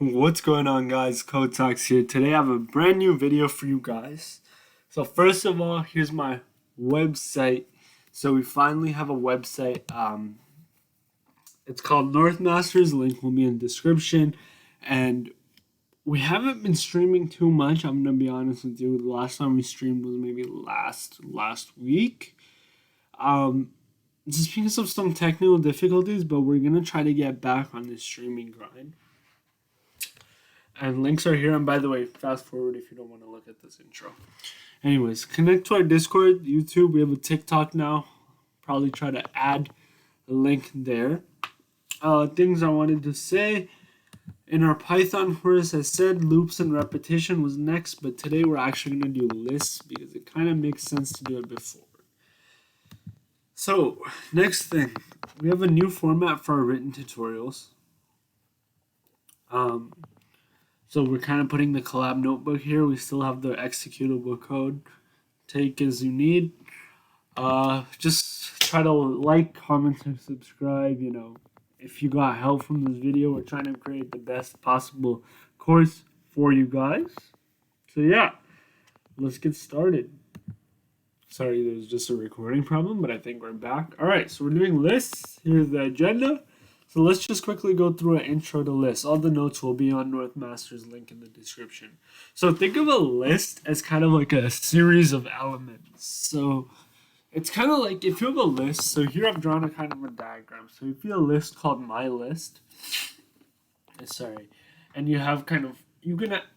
What's going on, guys? Code Talks here. Today I have a brand new video for you guys. So first of all, here's my website. So we finally have a website. It's called Northmasters. Link will be in the description. And we haven't been streaming too much. I'm gonna be honest with you. The last time we streamed was maybe last week. Just because of some technical difficulties, but we're gonna try to get back on this streaming grind. And links are here. And by the way, fast forward if you don't want to look at this intro. Anyways, connect to our Discord, YouTube. We have a TikTok now. Probably try to add a link there. Things I wanted to say. In our Python course, I said loops and repetition was next, but today we're actually going to do lists because it kind of makes sense to do it before. So, next thing. We have a new format for our written tutorials. So we're kind of putting the collab notebook here. We still have the executable code. Take as you need. Just try to like, comment, and subscribe. If you got help from this video, we're trying to create the best possible course for you guys. So yeah, let's get started. Sorry, there's just a recording problem, but I think we're back. All right, so we're doing lists. Here's the agenda. So let's just quickly go through an intro to lists. All the notes will be on Northmasters, link in the description. So think of a list as kind of like a series of elements. So it's kind of like if you have a list. So here I've drawn a kind of a diagram. So if you have a list called my list, and you have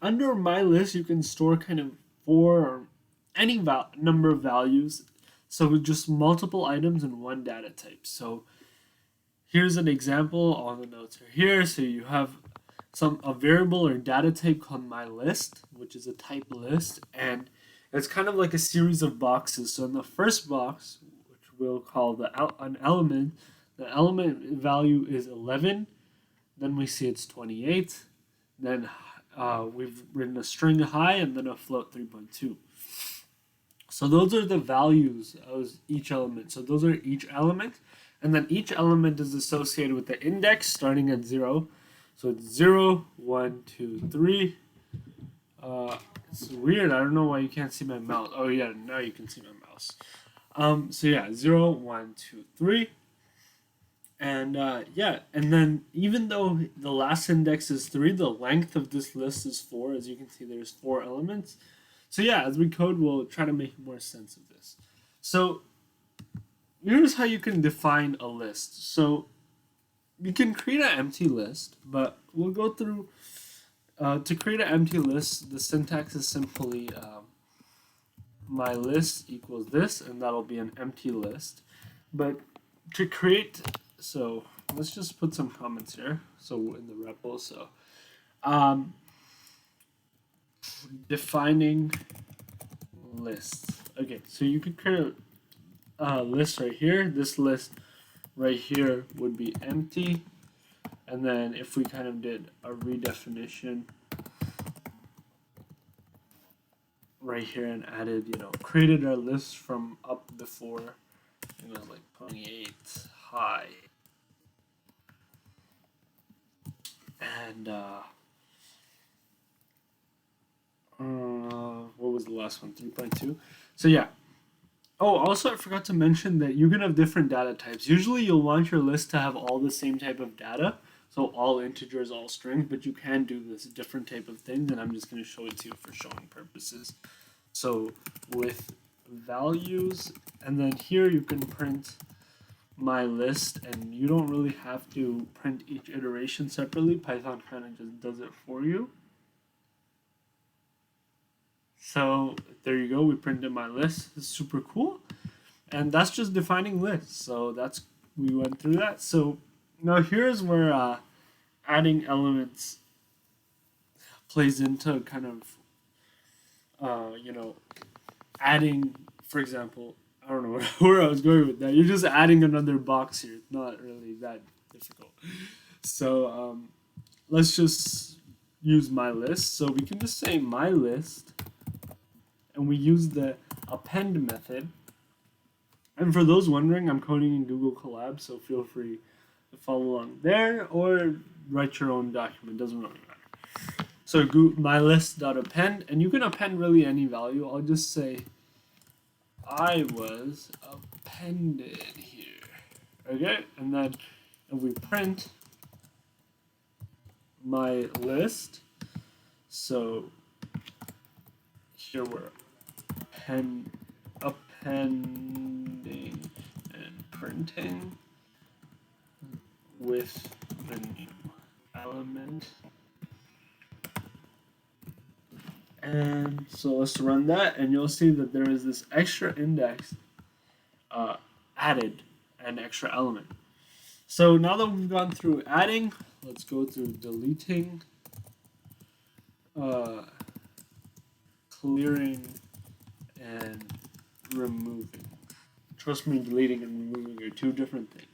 under my list you can store kind of 4 or any number of values. So with just multiple items in one data type. So here's an example. All the notes are here. So you have a variable or data type called myList, which is a type list, and it's kind of like a series of boxes. So in the first box, which we'll call an element, the element value is 11. Then we see it's 28. Then we've written a string high and then a float 3.2. So those are the values of each element. So those are each element. And then each element is associated with the index starting at 0. So it's 0, 1, 2, 3. It's weird. I don't know why you can't see my mouse. Oh, yeah, now you can see my mouse. So yeah, 0, 1, 2, 3. And and then even though the last index is 3, the length of this list is 4. As you can see, there's 4 elements. So yeah, as we code, we'll try to make more sense of this. So here's how you can define a list. So you can create an empty list, but we'll go through to create an empty list. The syntax is simply my list equals this, and that'll be an empty list. But to create, so let's just put some comments here. So in the REPL, so defining lists. Okay, so you could create a list right here. This list right here would be empty, and then if we kind of did a redefinition right here and added, created our list from up before, like 28 high, and what was the last one? 3.2. So yeah. Oh, also I forgot to mention that you can have different data types. Usually you'll want your list to have all the same type of data, so all integers, all strings, but you can do this different type of things, and I'm just going to show it to you for showing purposes. So with values, and then here you can print my list, and you don't really have to print each iteration separately. Python kind of just does it for you. So there you go, we printed my list. It's super cool. And that's just defining lists. So we went through that. So now here's where adding elements plays into kind of, adding, for example, I don't know where I was going with that. You're just adding another box here. It's not really that difficult. So let's just use my list. So we can just say my list. And we use the append method. And for those wondering, I'm coding in Google Colab, so feel free to follow along there or write your own document. Doesn't really matter. So my list.append, and you can append really any value. I'll just say I was appended here. Okay, and then if we print my list, so here we're appending and printing with the new element. And so let's run that, and you'll see that there is this extra index added, an extra element. So now that we've gone through adding, let's go through deleting, clearing, and removing. Trust me, deleting and removing are two different things.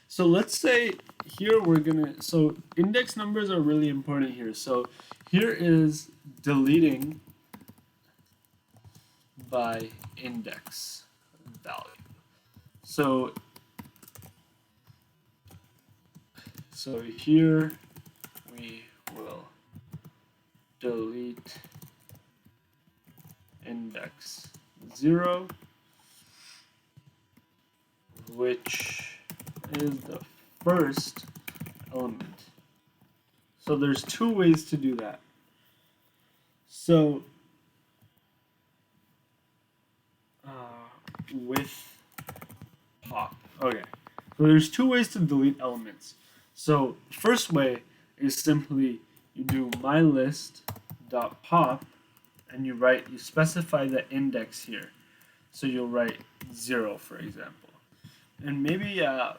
So let's say here we're gonna, so index numbers are really important here. So here is deleting by index value. So here we will delete index 0, which is the first element. So there's two ways to do that. So with pop. Okay. So there's two ways to delete elements. So first way is simply you do mylist.pop and you specify the index here. So you'll write 0, for example. And maybe no,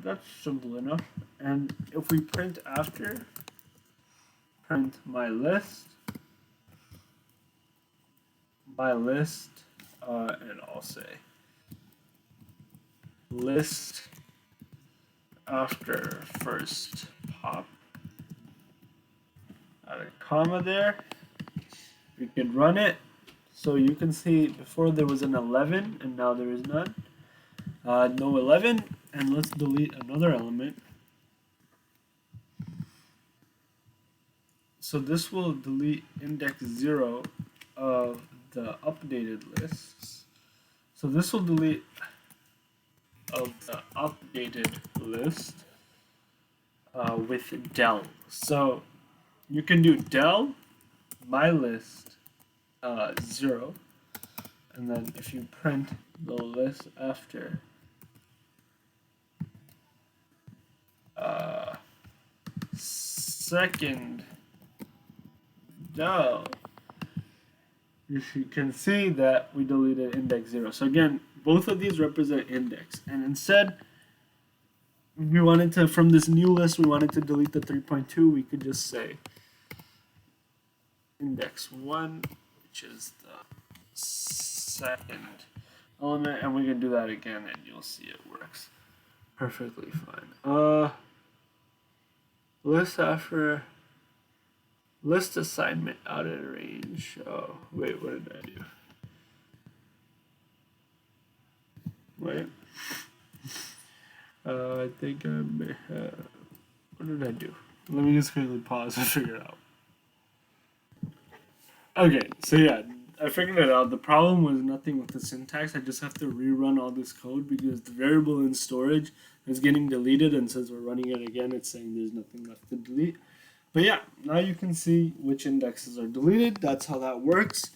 that's simple enough. And if we print after, print my list, and I'll say list after first pop, add a comma there. We can run it. So you can see before there was an 11 and now there is none. No 11, and let's delete another element. So this will delete index 0 of the updated lists. So this will delete of the updated list with del. So you can do del mylist 0, and then if you print the list after second del, you can see that we deleted index 0. So again, both of these represent index, and instead we wanted to, from this new list, we wanted to delete the 3.2, we could just say index 1, which is the second element, and we can do that again and you'll see it works perfectly fine. List after list assignment out of range. Oh wait, what did I do? Wait. I think I may have, what did I do? Let me just quickly pause and figure it out. Okay, so yeah, I figured it out. The problem was nothing with the syntax. I just have to rerun all this code because the variable in storage is getting deleted, and since we're running it again, it's saying there's nothing left to delete. But yeah, now you can see which indexes are deleted. That's how that works.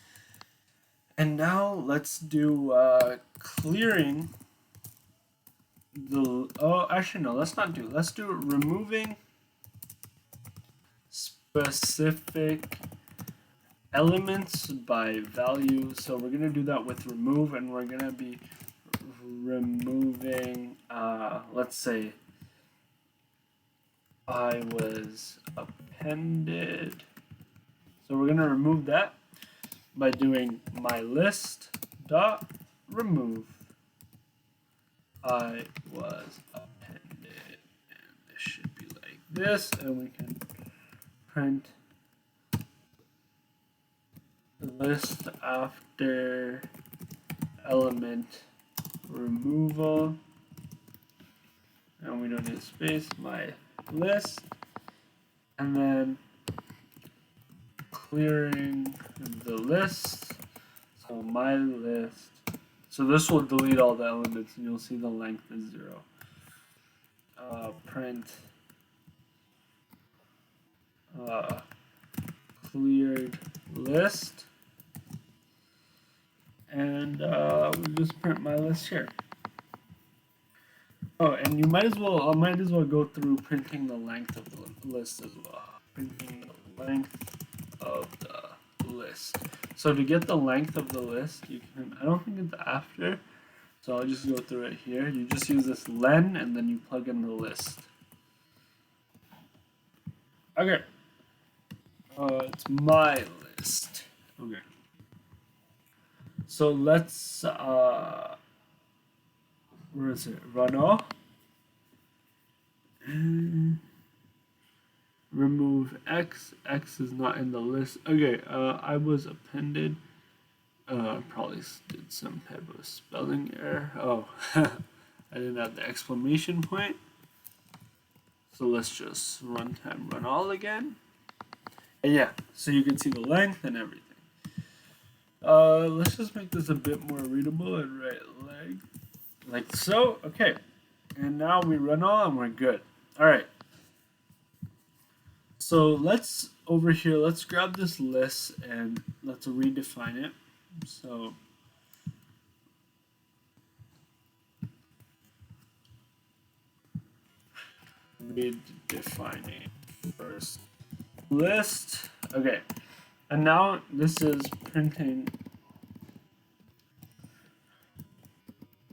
And now let's do clearing the, oh, actually no, let's not do, let's do removing specific elements by value. So we're gonna do that with remove, and we're gonna be removing, let's say I was appended. So we're gonna remove that by doing my list dot remove I was appended, and this should be like this, and we can print list after element removal, and we don't need space, my list, and then clearing the list. So my list. So this will delete all the elements, and you'll see the length is 0. Print cleared list, and we'll just print my list here. Oh, and you might as well go through printing the length of the list as well. Printing the length of the list. So to get the length of the list, you can. I don't think it's after. So I'll just go through it here. You just use this len and then you plug in the list. Okay. It's my list. Okay. So let's where is it? Run off. And remove X. X is not in the list. Okay, I was appended. Probably did some type of spelling error. Oh, I didn't have the exclamation point. So let's just runtime run all again. And yeah, so you can see the length and everything. Let's just make this a bit more readable and write length like so. Okay, and now we run all and we're good. All right. So let's over here. Let's grab this list and let's redefine it. So redefining first list. Okay, and now this is printing.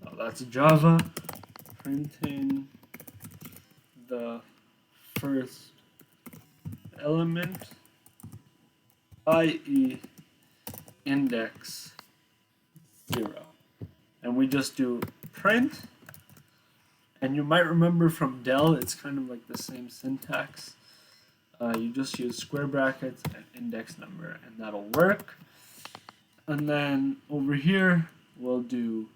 Oh, that's Java. Printing the first element, i.e. index 0, and we just do print. And you might remember from Dell, it's kind of like the same syntax. You just use square brackets and index number, and that'll work. And then over here, we'll do,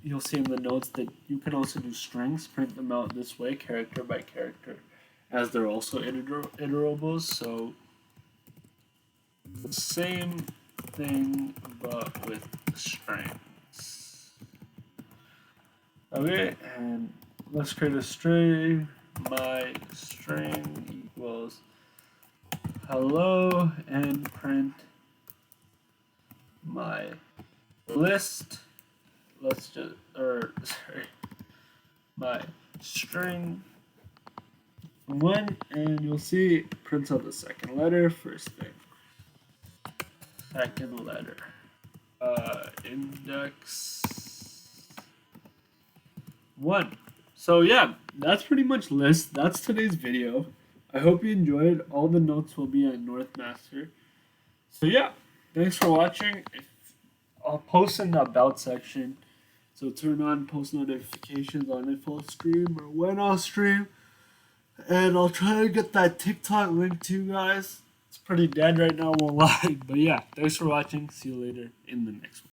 you'll see in the notes that you can also do strings, print them out this way, character by character, as they're also iterables. So the same thing, but with strings. Okay, and let's create a string. My string equals hello, and print my list. Let's just, my string 1, and you'll see it prints out the second letter, first thing. Second letter. Index 1. So yeah, that's pretty much list. That's today's video. I hope you enjoyed. All the notes will be on Northmaster. So yeah, thanks for watching. I'll post in the about section. So turn on post notifications on if I'll stream or when I'll stream. And I'll try to get that TikTok link to you guys. It's pretty dead right now, won't lie. But yeah, thanks for watching. See you later in the next one.